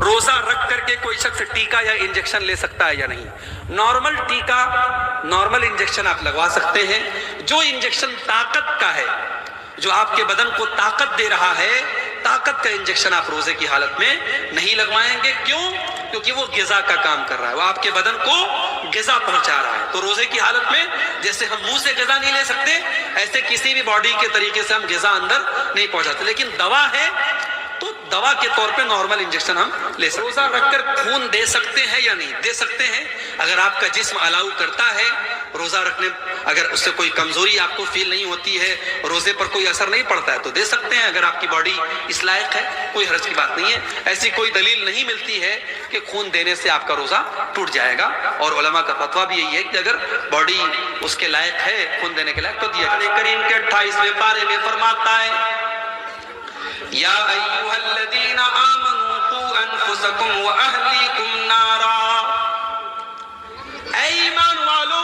روزہ رکھ کر کے کوئی شخص ٹیکا یا انجیکشن لے سکتا ہے یا نہیں؟ نارمل ٹیکا، نارمل انجیکشن آپ لگوا سکتے ہیں۔ جو انجیکشن طاقت کا ہے، جو آپ کے بدن کو طاقت دے رہا ہے، طاقت کا انجیکشن آپ روزے کی حالت میں نہیں لگوائیں گے۔ کیوں؟ کیونکہ وہ غذا کا کام کر رہا ہے، وہ آپ کے بدن کو غذا پہنچا رہا ہے۔ تو روزے کی حالت میں جیسے ہم منہ سے غذا نہیں لے سکتے، ایسے کسی بھی باڈی کے طریقے سے ہم غذا اندر نہیں پہنچاتے۔ لیکن دوا ہے تو دوا کے طور پہ نارمل انجیکشن ہم لے سکتے ہیں۔ روزہ رکھ کر خون دے سکتے ہیں یا نہیں؟ دے سکتے ہیں۔ اگر آپ کا جسم الاؤ کرتا ہے روزہ رکھنے، اگر اس سے کوئی کمزوری آپ کو فیل نہیں ہوتی ہے، روزے پر کوئی اثر نہیں پڑتا ہے تو دے سکتے ہیں۔ اگر آپ کی باڈی اس لائق ہے، کوئی حرج کی بات نہیں ہے۔ ایسی کوئی دلیل نہیں ملتی ہے کہ خون دینے سے آپ کا روزہ ٹوٹ جائے گا، اور علماء کا فتویٰ بھی یہی ہے کہ اگر باڈی اس کے لائق ہے، خون دینے کے لائق، تو دیا جائے۔ کریم کے 28ویں پارے میں فرماتا ہے یا ایھا الذین آمنوا قوا انفسکم واہلیکم نارا، اے ایمان والو،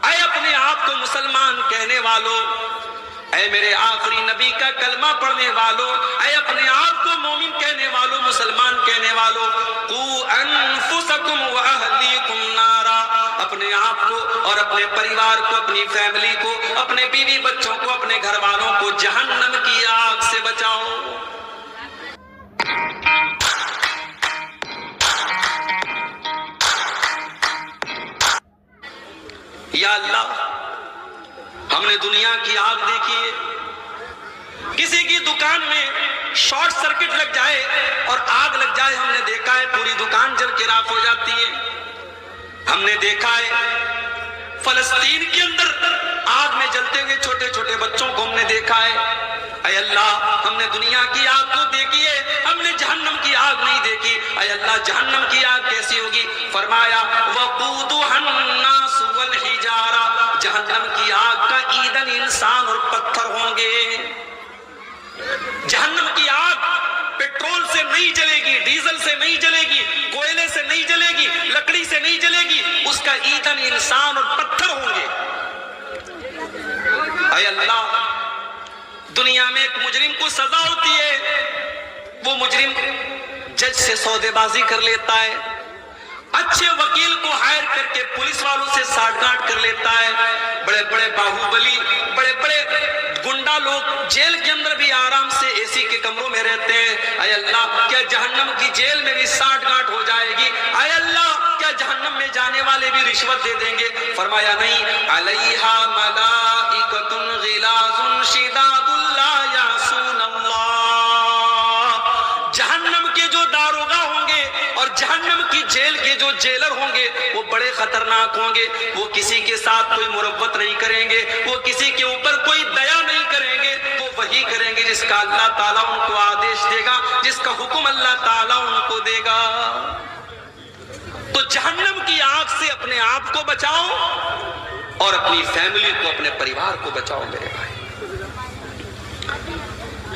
اے اپنے آپ کو مسلمان کہنے والو، اے میرے آخری نبی کا کلمہ پڑھنے والو، اے اپنے آپ کو مومن کہنے والو، مسلمان کہنے والو، قوا انفسکم واہلیکم نارا، اپنے آپ کو اور اپنے پریوار کو، اپنی فیملی کو، اپنے بیوی بچوں کو، اپنے گھر والوں کو جہنم کی آگ سے بچاؤ۔ یا اللہ، ہم نے دنیا کی آگ دیکھی ہے، کسی کی دکان میں شارٹ سرکٹ لگ جائے اور آگ لگ جائے، ہم نے دیکھا ہے پوری دکان جل کے راکھ ہو جاتی ہے۔ ہم نے دیکھا ہے فلسطین کے اندر آگ میں جلتے ہوئے چھوٹے چھوٹے بچوں کو ہم نے دیکھا ہے۔ اے اللہ، ہم نے دنیا کی آگ کو دیکھی ہے، ہم نے جہنم کی آگ نہیں دیکھی۔ اے اللہ، جہنم کی آگ کیسی ہوگی؟ فرمایا وقودھا الناس والحجارہ، جہنم کی آگ کا ایندھن انسان اور پتھر ہوں گے۔ جہنم کی آگ پیٹرول سے نہیں جلے گی، ڈیزل سے نہیں جلے گی، کوئلے سے نہیں جلے گی، لکڑی سے نہیں جلے گی، اس کا ایندھن انسان اور پتھر ہوں گے۔ اے اللہ، دنیا میں ایک مجرم کو سزا ہوتی ہے، وہ مجرم جج سے سودے بازی کر لیتا ہے، اچھے وکیل کو ہائر کر کے پولیس والوں سے ساٹھ گانٹ کر لیتا ہے، بڑے بڑے باہوبلی، بڑے بڑے گنڈا لوگ جیل کے اندر بھی آرام سے اے سی کے کمروں میں رہتے ہیں۔ اے اللہ، کیا جہنم کی جیل میں بھی ساٹھ گانٹ ہو جائے گی؟ اے اللہ، کیا جہنم میں جانے والے بھی رشوت دے دیں گے؟ فرمایا نہیں، علیہا ملائکۃ غلاظ شداد لا یعصون اللہ، جہنم کے جو داروغہ ہوں گے اور جہنم کی جیل کے جو جیلر ہوں گے وہ بڑے خطرناک ہوں گے، وہ کسی کے ساتھ کوئی مروت نہیں کریں گے، وہ کسی کے اوپر کوئی دیا نہیں کریں گے، وہ وہی کریں گے جس کا اللہ تعالیٰ ان کو آدیش دے گا، جس کا حکم اللہ تعالیٰ ان کو دے گا۔ تو جہنم کی آگ سے اپنے آپ کو بچاؤ اور اپنی فیملی کو، اپنے پریوار کو بچاؤ میرے بھائی۔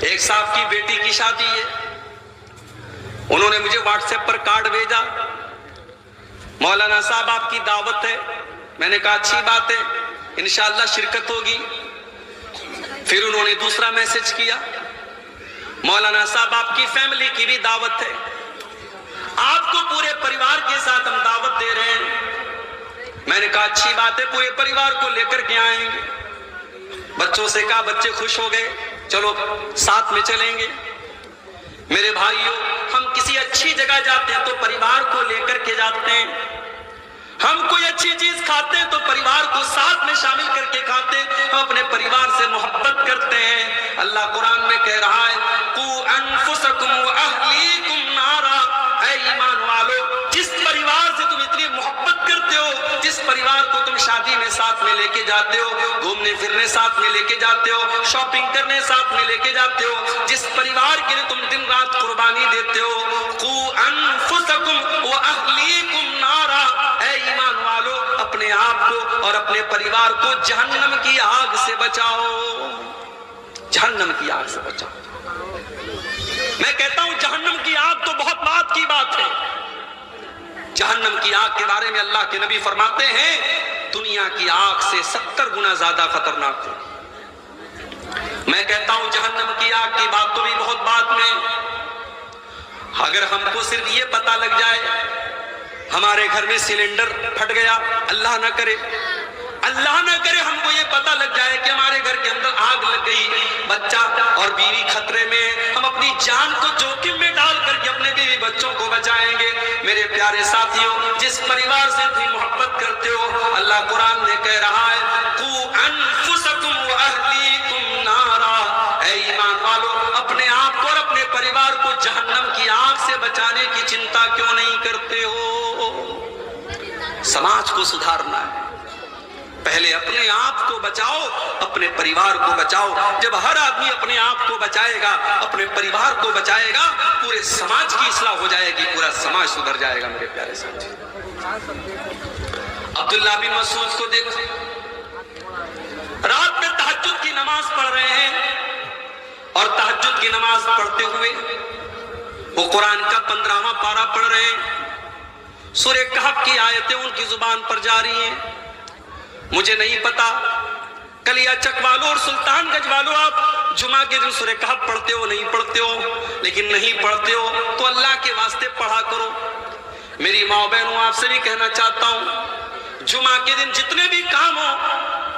ایک صاحب کی بیٹی کی شادی ہے، انہوں نے مجھے واٹس ایپ پر کارڈ بھیجا، مولانا صاحب آپ کی دعوت ہے۔ میں نے کہا اچھی بات ہے، انشاءاللہ شرکت ہوگی۔ پھر انہوں نے دوسرا میسج کیا، مولانا صاحب آپ کی فیملی کی بھی دعوت ہے، آپ کو پورے پریوار کے ساتھ ہم دعوت دے رہے ہیں۔ میں نے کہا اچھی بات ہے، پورے پریوار کو لے کر کے آئیں گے۔ بچوں سے کہا، بچے خوش ہو گئے، چلو ساتھ میں چلیں گے۔ میرے بھائیوں، ہم کسی اچھی جگہ جاتے ہیں تو پریوار کو لے کر کے جاتے ہیں، ہم کوئی اچھی چیز کھاتے ہیں تو پریوار کو ساتھ میں شامل کر کے کھاتے ہیں، ہم اپنے پریوار سے محبت کرتے ہیں۔ اللہ قرآن میں کہہ رہا ہے قوا انفسکم واہلیکم نارا، اے ایمان والو، جس پریوار سے تم اتنی محبت کرتے ہو، جس پریوار کو تم شادی میں ساتھ میں لے کے جاتے ہو، گھومنے پھرنے ساتھ میں لے کے جاتے ہو، شاپنگ کرنے ساتھ میں لے کے جاتے ہو، جس پریوار کے لیے تم دن رات قربانی دیتے ہو، قوا انفسکم واہلیکم نارا، اے ایمان والو، اپنے آپ کو اور اپنے پریوار کو جہنم کی آگ سے بچاؤ، جہنم کی آگ سے بچاؤ۔ میں کہتا ہوں جہنم کی آگ تو بہت بات کی بات ہے، جہنم کی آگ کے بارے میں اللہ کے نبی فرماتے ہیں دنیا کی آگ سے 70 گنا زیادہ خطرناک ہے۔ میں کہتا ہوں جہنم کی آگ کی بات تو بھی بہت بات میں، اگر ہم کو صرف یہ پتہ لگ جائے ہمارے گھر میں سلنڈر پھٹ گیا، اللہ نہ کرے ہم کو یہ پتہ لگ جائے کہ ہمارے گھر کے اندر آگ لگ گئی، بچہ اور بیوی خطرے میں، ہم اپنی جان کو جوخم میں ڈال کر کے اپنے بیوی بچوں کو بچائیں گے۔ میرے پیارے ساتھیوں، جس پریوار سے اتنی محبت کرتے ہو، اللہ قرآن میں کہہ رہا ہے قُوا أَنفُسَكُمْ وَأَهْلِيكُمْ نَارًا، اے ایمان والو اپنے آپ کو اور اپنے پریوار کو جہنم کی آگ سے بچانے کی چنتا کیوں نہیں کرتے ہو؟ سماج کو سدھارنا ہے، پہلے اپنے آپ کو بچاؤ، اپنے پریوار کو بچاؤ۔ جب ہر آدمی اپنے آپ کو بچائے گا، اپنے پریوار کو بچائے گا، پورے سماج کی اصلاح ہو جائے گی، پورا سماج سدھر جائے گا۔ میرے پیارے ساتھی، عبداللہ بن مسعود کو دیکھو، رات میں تہجد کی نماز پڑھ رہے ہیں، اور تہجد کی نماز پڑھتے ہوئے وہ قرآن کا 15واں پارہ پڑھ رہے ہیں، سورہ کہف کی آیتیں ان کی زبان پر جاری ہیں۔ مجھے نہیں پتا کلیا چک والوں اور سلطان گنج والوں آپ جمعہ کے دن سورہ کہف پڑھتے ہو نہیں پڑھتے ہو، لیکن نہیں پڑھتے ہو تو اللہ کے واسطے پڑھا کرو۔ میری ماں بہنوں، آپ سے بھی کہنا چاہتا ہوں، جمعہ کے دن جتنے بھی کام ہو،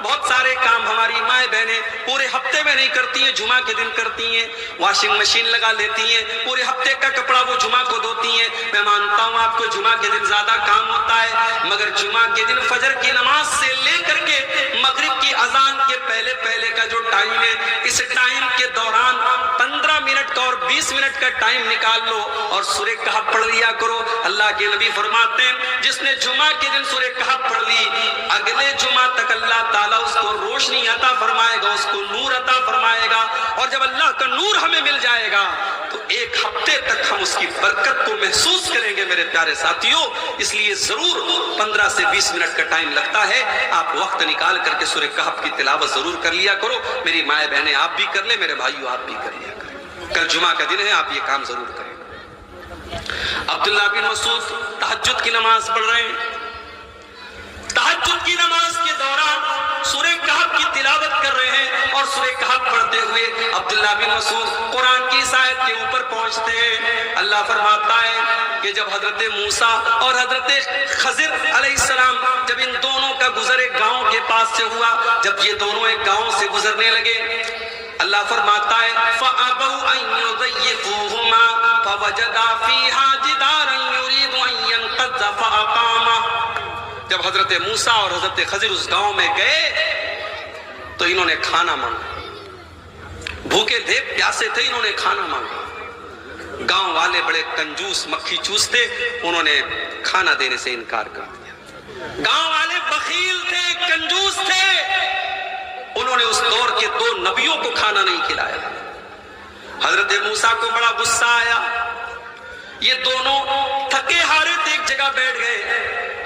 بہت سارے کام ہماری مائیں بہنیں پورے ہفتے میں نہیں کرتی ہیں، جمعہ کے دن کرتی ہیں، واشنگ مشین لگا لیتی ہیں، پورے ہفتے کا کپڑا وہ جمعہ کو دھوتی ہیں۔ میں مانتا ہوں آپ کو جمعہ کے دن زیادہ کام ہوتا ہے، مگر جمعہ کے دن فجر کی نماز سے لے کر کے مغرب کی اذان کے پہلے کا جو ٹائم ہے، اس ٹائم کے دوران 15 منٹ کا اور 20 منٹ کا ٹائم نکال لو اور سورہ کہف پڑھ لیا کرو۔ اللہ کے نبی فرماتے ہیں جس نے جمعہ کے دن سورہ کہف پڑھ لی، اگلے جمعہ تک اللہ تعالیٰ اس کو روشنی عطا فرمائے گا، اس کو نور عطا فرمائے گا، اور جب اللہ کا نور ہمیں مل جائے گا تو ایک ہفتے تک ہم اس کی برکت کو محسوس کریں گے۔ میرے پیارے ساتھیوں، اس لیے ضرور 15 سے 20 منٹ کا ٹائم لگتا ہے، آپ وقت نکال کر کے سورہ کہف کی تلاوت ضرور کر لیا کرو۔ میری مائیں بہنیں آپ بھی کر لیں، میرے بھائیوں آپ بھی کر لیا کریں، کل جمعہ کا دن ہے، آپ یہ کام ضرور کریں۔ عبداللہ بن مسعود تہجد کی نماز پڑھ رہے ہیں، تہجد کی نماز کے دوران سورہ کہف کی تلاوت کر رہے ہیں، اور سورہ کہف پڑھتے ہوئے عبداللہ بن مسعود قرآن کی اس آیت کے اوپر پہنچتے ہیں۔ اللہ فرماتا ہے کہ جب حضرت موسیٰ اور حضرت خضر علیہ السلام، جب ان دونوں کا گزر ایک گاؤں کے پاس سے ہوا، جب یہ دونوں ایک گاؤں سے گزرنے لگے، اللہ فرماتا ہے فَأَبَوْا أَن يُضَيِّفُوهُمَا فَوَجَدَا فِيهَا جِدَارًا يُرِيدُ أَن يَنقَضَّ فَأَقَامَهُ۔ جب حضرت موسیٰ اور حضرت خضر اس گاؤں میں گئے تو انہوں نے کھانا مانگا، بھوکے تھے، پیاسے تھے، انہوں نے کھانا مانگا۔ گاؤں والے بڑے کنجوس مکھی چوس تھے، انہوں نے کھانا دینے سے انکار کر دیا۔ گاؤں والے بخیل تھے، کنجوس تھے، انہوں نے اس دور کے 2 نبیوں کو کھانا نہیں کھلایا۔ حضرت موسیٰ کو بڑا غصہ آیا، یہ دونوں تھکے ہارے تھے، ایک جگہ بیٹھ گئے۔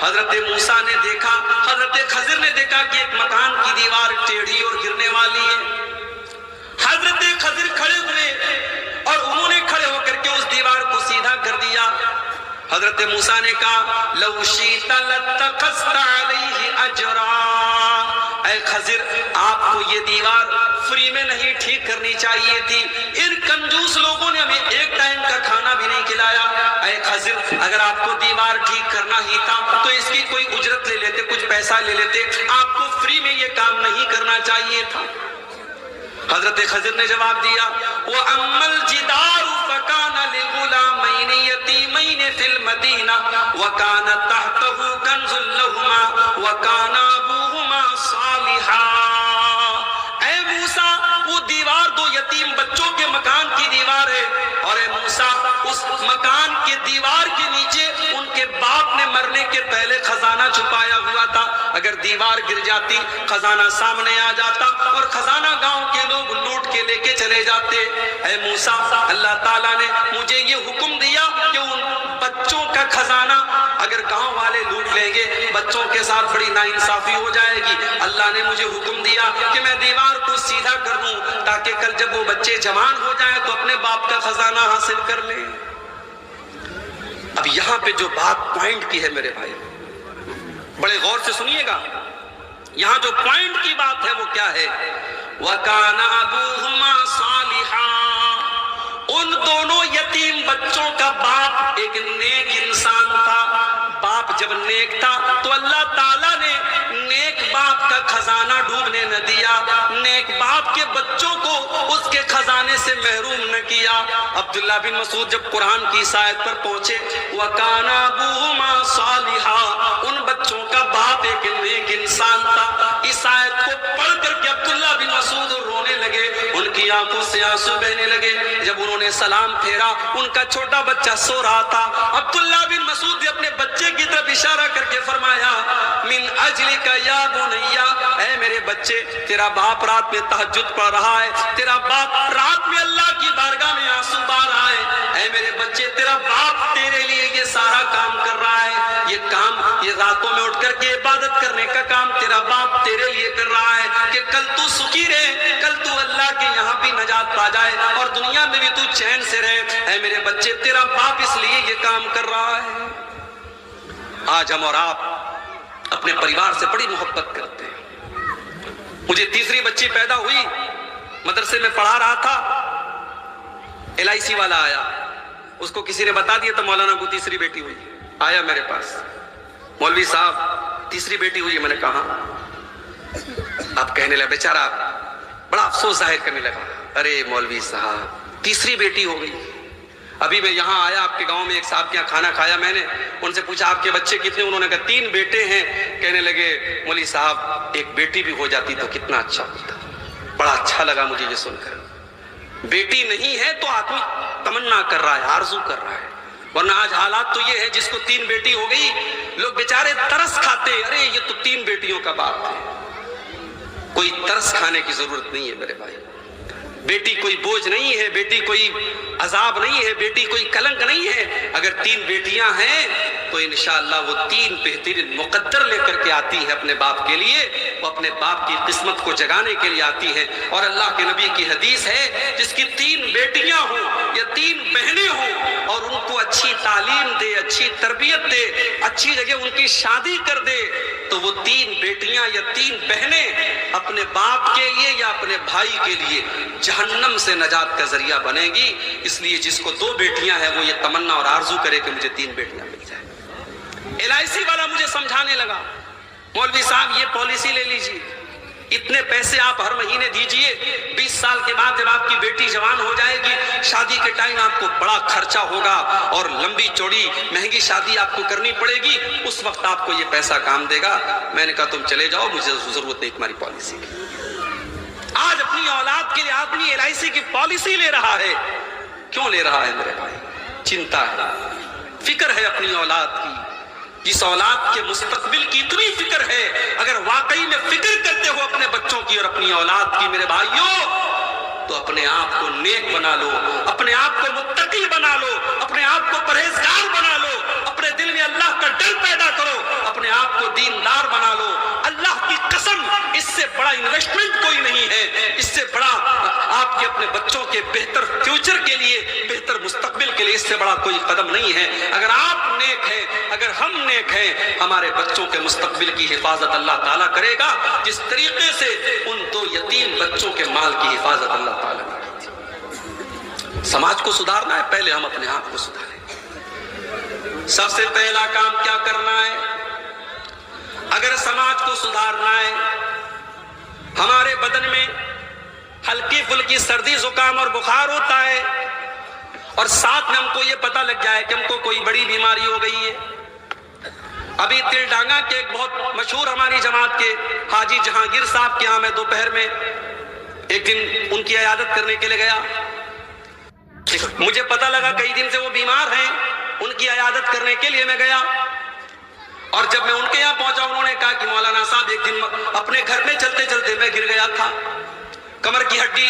حضرت موسیٰ نے دیکھا، حضرت خضر نے دیکھا کہ ایک مکان کی دیوار ٹیڑھی اور گرنے والی ہے۔ حضرت خضر کھڑے ہوئے اور انہوں نے کھڑے ہو کر کے اس دیوار کو سیدھا کر دیا۔ حضرت موسیٰ نے کہا لَوْ شِئْتَ لَاتَّخَذْتَ عَلَيْهِ أَجْرًا، اے خضر آپ کو یہ دیوار فری میں نہیں ٹھیک کرنی چاہیے تھی، ان کنجوس لوگوں نے ہمیں ایک ٹائم کا کھانا بھی نہیں کھلایا۔ اے خضر اگر آپ کو دیوار ٹھیک کرنا ہی تھا تو اس کی کوئی اجرت لے لیتے، کچھ پیسہ لے لیتے، آپ کو فری میں یہ کام نہیں کرنا چاہیے تھا۔ حضرت خضر نے جواب دیا وَأَمَّا الْجِدَارُ فَكَانَ لِغُلَامَيْنِ يَتِيمَيْنِ فِي الْمَدِينَةِ وَكَانَ تَحْتَهُ كَنْزٌ لَهُمَا وَكَانَ أَبُوهُمَا صَالِحًا۔ اے موسیٰ وہ دیوار 2 یتیم بچوں کے مکان کی دیوار ہے، اور اے موسیٰ اس مکان کے دیوار کے نیچے ان کے باپ نے مرنے کے پہلے خزانہ چھپایا ہوا تھا، اگر دیوار گر جاتی خزانہ سامنے آ جاتا اور خزانہ گاؤں کے لوگ لوٹ کے لے کے چلے جاتے۔ اے موسیٰ اللہ تعالیٰ نے مجھے یہ حکم دیا کہ ان بچوں کا خزانہ اگر گاؤں والے لوٹ لیں گے بچوں کے ساتھ بڑی ناانصافی ہو جائے گی، اللہ نے مجھے حکم دیا کہ میں دیوار کو سیدھا کر دوں تاکہ کل جب وہ بچے جوان ہو جائیں تو اپنے باپ کا خزانہ حاصل کر لیں۔ اب یہاں پہ جو بات پوائنٹ کی ہے میرے بھائی، بڑے غور سے سنیے گا، یہاں جو پوائنٹ کی بات ہے وہ کیا ہے؟ وَكَانَ أَبُوهُمَا صَالِحًا، ان دونوں یتیم بچوں کا باپ جب نیک تھا تو اللہ تعالیٰ نے نیک باپ کا خزانہ ڈوبنے نہ دیا، نیک باپ کے بچوں کو اس کے خزانے سے محروم نہ کیا۔ عبداللہ بن مسعود جب قرآن کی اس آیت پر پہنچے وَكَانَ أَبُوهُمَا صَالِحًا، ان بچوں کا باپ ایک نیک انسان تھا۔ اس آیت کو پڑھ کر کے عبداللہ بن مسعود رونے لگے، ان کی آنکھوں سے آنسو بہنے لگے۔ جب انہوں نے سلام پھیرا، ان کا چھوٹا بچہ سو رہا تھا۔ عبداللہ بن مسعود نے اپنے بچے کی طرف اشارہ کر کے فرمایا من اجلک یا بنیا، اے میرے بچے، تیرا باپ رات میں تہجد پڑھ رہا ہے، تیرا باپ رات میں اللہ کی بارگاہ میں آنسو بہا رہا ہے۔ اے میرے بچے، تیرا باپ تیرے لیے یہ سارا کام کر رہا ہے، یہ کام، یہ راتوں میں اٹھ کر کے عبادت کرنے کا کام تیرا باپ تیرے لیے کر رہا ہے کہ کل تو سکھی رہے، کل تو اللہ کے یہاں بھی نجات پا جائے اور دنیا میں بھی تو چین سے رہے۔ اے میرے بچے، تیرا باپ اس لیے یہ کام کر رہا ہے۔ آج ہم اور آپ اپنے پریوار سے بڑی محبت کرتے ہیں۔ مجھے تیسری بچی پیدا ہوئی، مدرسے میں پڑھا رہا تھا، LIC والا آیا، اس کو کسی نے بتا دیا تو مولانا کو تیسری بیٹی ہوئی، آیا میرے پاس، مولوی صاحب تیسری بیٹی ہوئی ہے۔ میں نے کہا، اب کہنے لگا، بیچارہ بڑا افسوس ظاہر کرنے لگا، ارے مولوی صاحب تیسری بیٹی ہو گئی۔ ابھی میں یہاں آیا، آپ کے گاؤں میں ایک صاحب کے یہاں کھانا کھایا، میں نے ان سے پوچھا آپ کے بچے کتنے؟ انہوں نے کہا 3 بیٹے ہیں۔ کہنے لگے مولوی صاحب ایک بیٹی بھی ہو جاتی تو کتنا اچھا ہوتا۔ بڑا اچھا لگا مجھے یہ سن کر۔ بیٹی نہیں ہے تو آدمی تمنا کر رہا ہے، آرزو کر رہا ہے، ورنہ آج حالات تو یہ ہے جس کو 3 بیٹی ہو گئی لوگ بیچارے ترس کھاتے، ارے یہ تو 3 بیٹیوں کا باپ ہے۔ کوئی ترس کھانے کی ضرورت نہیں ہے میرے بھائی، بیٹی کوئی بوجھ نہیں ہے، بیٹی کوئی عذاب نہیں ہے، بیٹی کوئی کلنک نہیں ہے۔ اگر 3 بیٹیاں ہیں تو انشاءاللہ وہ 3 بہترین مقدر لے کر کے آتی ہے اپنے باپ کے لیے، وہ اپنے باپ کی قسمت کو جگانے کے لیے آتی ہے۔ اور اللہ کے نبی کی حدیث ہے جس کی 3 بیٹیاں ہوں یا 3 بہنیں ہوں اور ان کو اچھی تعلیم دے، اچھی تربیت دے، اچھی جگہ ان کی شادی کر دے، تو وہ 3 بیٹیاں یا 3 بہنیں اپنے باپ کے لیے یا اپنے بھائی کے لیے جہنم سے نجات کا ذریعہ بنے گی۔ اس لیے جس کو 2 بیٹیاں ہیں وہ یہ تمنا اور آرزو کرے کہ مجھے 3 بیٹیاں مل جائیں۔ LIC والا مجھے سمجھانے لگا، مولوی صاحب یہ پالیسی لے لیجیے، اتنے پیسے آپ ہر مہینے دیجئے، 20 سال کے بعد جب آپ کی بیٹی جوان ہو جائے گی، شادی کے ٹائم آپ کو بڑا خرچہ ہوگا اور لمبی چوڑی مہنگی شادی آپ کو کرنی پڑے گی، اس وقت آپ کو یہ پیسہ کام دے گا۔ میں نے کہا تم چلے جاؤ، مجھے ضرورت نہیں تمہاری پالیسی کی۔ آج اپنی اولاد کے لیے آدمی LIC کی پالیسی لے رہا ہے۔ کیوں لے رہا ہے میرے بھائی؟ چنتا ہے، فکر ہے اپنی اولاد کی۔ جس اولاد کے مستقبل کی اتنی فکر ہے، اگر واقعی میں فکر کرتے ہو اپنے بچوں کی اور اپنی اولاد کی میرے بھائیوں، تو اپنے آپ کو نیک بنا لو، اپنے آپ کو متقی بنا لو، اپنے آپ کو پرہیزگار بنا لو، اپنے دل میں اللہ کا ڈر پیدا کرو، اپنے آپ کو دیندار بنا لو۔ اللہ کی قسم، اس سے بڑا انویسٹمنٹ کوئی نہیں ہے، اس سے بڑا آپ کے اپنے بچوں کے بہتر فیوچر کے لیے، بہتر مستقبل کے لیے اس سے بڑا کوئی قدم نہیں ہے۔ اگر آپ نیک ہیں، اگر ہم نیک ہیں، ہمارے بچوں کے مستقبل کی حفاظت اللہ تعالیٰ کرے گا جس طریقے سے ان 2 یتیم بچوں کے مال کی حفاظت اللہ تعالیٰ نے کی تھی۔ سماج کو سدھارنا ہے، پہلے ہم اپنے آپ کو سدھاریں۔ سب سے پہلا کام کیا کرنا ہے؟ اگر سماج کو سدھارنا ہے، ہمارے بدن میں ہلکی پھلکی سردی زکام اور بخار ہوتا ہے اور ساتھ میں ہم کو یہ پتہ لگ جائے کہ ہم کو کوئی بڑی بیماری ہو گئی ہے۔ ابھی تل ڈانگا کے ایک بہت مشہور ہماری جماعت کے حاجی جہانگیر صاحب کے یہاں میں دوپہر میں ایک دن ان کی عیادت کرنے کے لیے گیا۔ مجھے پتہ لگا کئی دن سے وہ بیمار ہیں، ان کی عیادت کرنے کے لیے میں گیا اور جب میں ان کے یہاں پہنچا انہوں نے کہا کہ مولانا صاحب ایک دن اپنے گھر میں چلتے چلتے میں گر گیا تھا، کمر کی ہڈی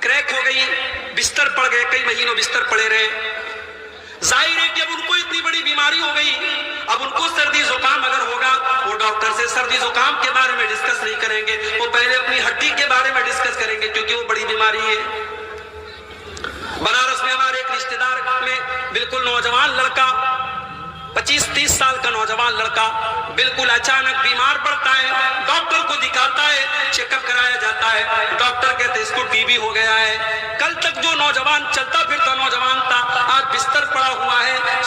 کریک ہو گئی، بستر پڑ گئے، کئی مہینوں بستر پڑے رہے۔ ظاہر ہے کہ اب ان کو اتنی بڑی بیماری ہو گئی، اب ان کو سردی زکام اگر ہوگا وہ ڈاکٹر سے سردی زکام کے بارے میں ڈسکس نہیں کریں گے، وہ پہلے اپنی ہڈی کے بارے میں ڈسکس کریں گے کیونکہ وہ بڑی بیماری ہے۔ بنارس میں ہمارے ایک رشتہ دار میں بالکل نوجوان لڑکا، 25-30 سال کا نوجوان لڑکا بالکل اچانک بیمار پڑتا ہے، ڈاکٹر کو دکھاتا ہے، چیک اپ کرایا جاتا ہے، ڈاکٹر کہتے ہیں اس کو TB ہو گیا ہے۔ کل تک جو نوجوان چلتا پھرتا نوجوان تھا آج بستر پڑا ہوا ہے،